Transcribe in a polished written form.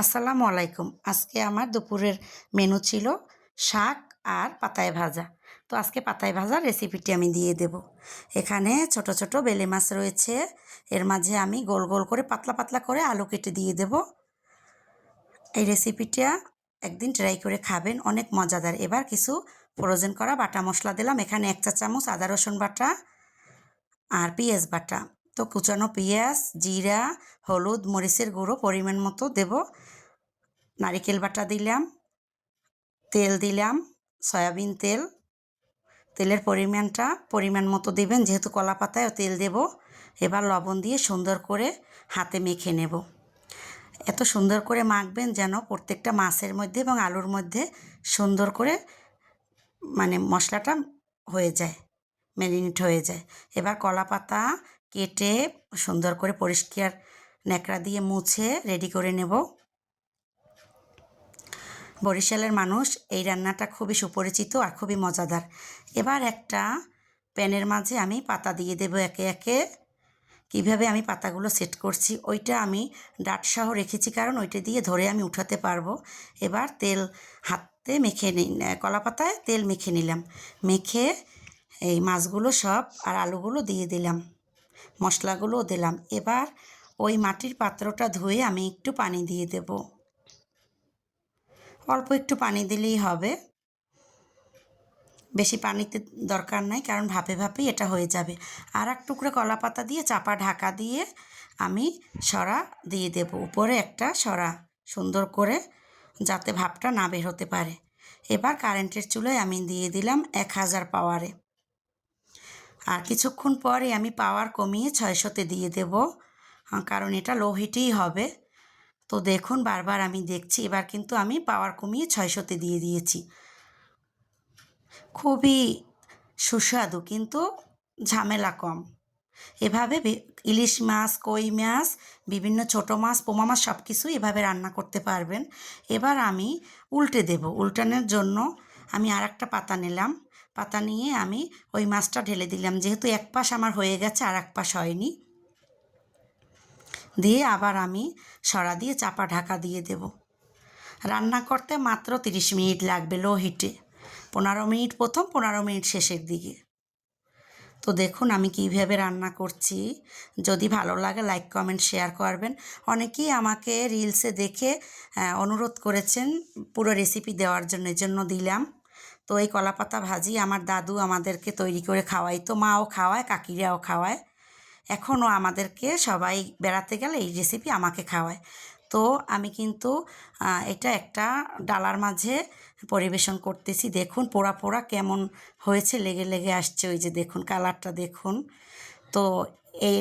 আসসালামু আলাইকুম। আজকে আমার দুপুরের মেনু ছিল শাক আর পাতায় ভাজা। তো আজকে পাতায় ভাজার রেসিপিটি আমি দিয়ে দেব। এখানে ছোট ছোট বেলে মাছ রয়েছে। এর মাঝে আমি গোল গোল করে পাতলা পাতলা করে আলু কেটে দিয়ে দেব। এই রেসিপিটা একদিন ট্রাই করে খাবেন, অনেক মজাদার। এবার কিছু ফ্রোজেন করা বাটা মশলা দিলাম। এখানে 1 চা চামচ আদা রসুন বাটা আর পেঁয়াজ বাটা। তো কুচানো পেঁয়াজ, জিরা, হলুদ, মরিচের গুঁড়ো পরিমাণ মতো দেব। নারিকেল বাটা দিলাম, তেল দিলাম, সয়াবিন তেল। তেলের পরিমাণটা পরিমাণ মতো দেবেন, যেহেতু কলা পাতায়ও তেল দেব। এবার লবণ দিয়ে সুন্দর করে হাতে মেখে নেব। এত সুন্দর করে মাখবেন যেন প্রত্যেকটা মাছের মধ্যে এবং আলুর মধ্যে সুন্দর করে মশলাটা হয়ে যায়, ম্যারিনেট হয়ে যায়। এবার কলা পাতা কেটে সুন্দর করে পরিষ্কার ন্যাকড়া দিয়ে মুছে রেডি করে নেব। বরিশালের মানুষ এই রান্নাটা খুবই সুপরিচিত আর খুবই মজাদার। এবার একটা প্যানের মাঝে আমি পাতা দিয়ে দেব একে একে। কিভাবে আমি পাতাগুলো সেট করছি ওইটা আমি ডাঁটসহ রেখেছি, কারণ ওইটা দিয়ে ধরে আমি উঠাতে পারবো। এবার তেল হাতে মেখে কলা পাতায় তেল মেখে নিলাম। মেখে এই মাছগুলো সব আর আলুগুলো দিয়ে দিলাম, মশলাগুলোও দিলাম। এবার ওই মাটির পাত্রটা ধুয়ে আমি একটু পানি দিয়ে দেব। অল্প একটু পানি দিলেই হবে, বেশি পানিতে দরকার নাই, কারণ ভাপে ভাপেই এটা হয়ে যাবে। আর এক টুকরো কলা পাতা দিয়ে চাপা ঢাকা দিয়ে আমি সরা দিয়ে দেব, উপরে একটা সরা, সুন্দর করে, যাতে ভাপটা না বের হতে পারে। এবার কারেন্টের চুলায় আমি দিয়ে দিলাম 1000 পাওয়ারে। আর কিছুক্ষণ পরে আমি পাওয়ার কমিয়ে 600-তে দিয়ে দেব, কারণ এটা লো হিটেই হবে। তো দেখুন, বারবার আমি দেখছি। এবার কিন্তু আমি পাওয়ার কমিয়ে 600-তে দিয়ে দিয়েছি। খুবই সুস্বাদু, কিন্তু ঝামেলা কম। এভাবে ইলিশ মাছ, কই মাছ, বিভিন্ন ছোটো মাছ, পোমা মাছ সব কিছুই এভাবে রান্না করতে পারবেন। এবার আমি উল্টে দেব। উল্টানোর জন্য আমি আর একটা পাতা নিলাম। পাতা নিয়ে আমি ওই মাছটা ঢেলে দিলাম, যেহেতু এক পাশ আমার হয়ে গেছে আর এক পাশ হয়নি। দিয়ে আবার আমি সরা দিয়ে চাপা ঢাকা দিয়ে দেব। রান্না করতে মাত্র 30 মিনিট লাগবে লো হিটে। 15 মিনিট প্রথম, 15 মিনিট শেষের দিকে। তো দেখুন আমি কীভাবে রান্না করছি। যদি ভালো লাগে লাইক, কমেন্ট, শেয়ার করবেন। অনেকেই আমাকে রিলসে দেখে অনুরোধ করেছেন পুরো রেসিপি দেওয়ার জন্য, এজন্য দিলাম। তো এই কলাপাতা ভাজি আমার দাদু আমাদেরকে তৈরি করে খাওয়াইতো, মাও খাওয়ায়, কাকিরাও খাওয়ায়। এখনও আমাদেরকে সবাই বেড়াতে গেলে এই রেসিপি আমাকে খাওয়ায়। তো আমি কিন্তু এটা একটা ডালার মাঝে পরিবেশন করতেছি। দেখুন পোড়া পোড়া কেমন হয়েছে, লেগে লেগে আসছে। ওই যে দেখুন কালারটা দেখুন। তো এই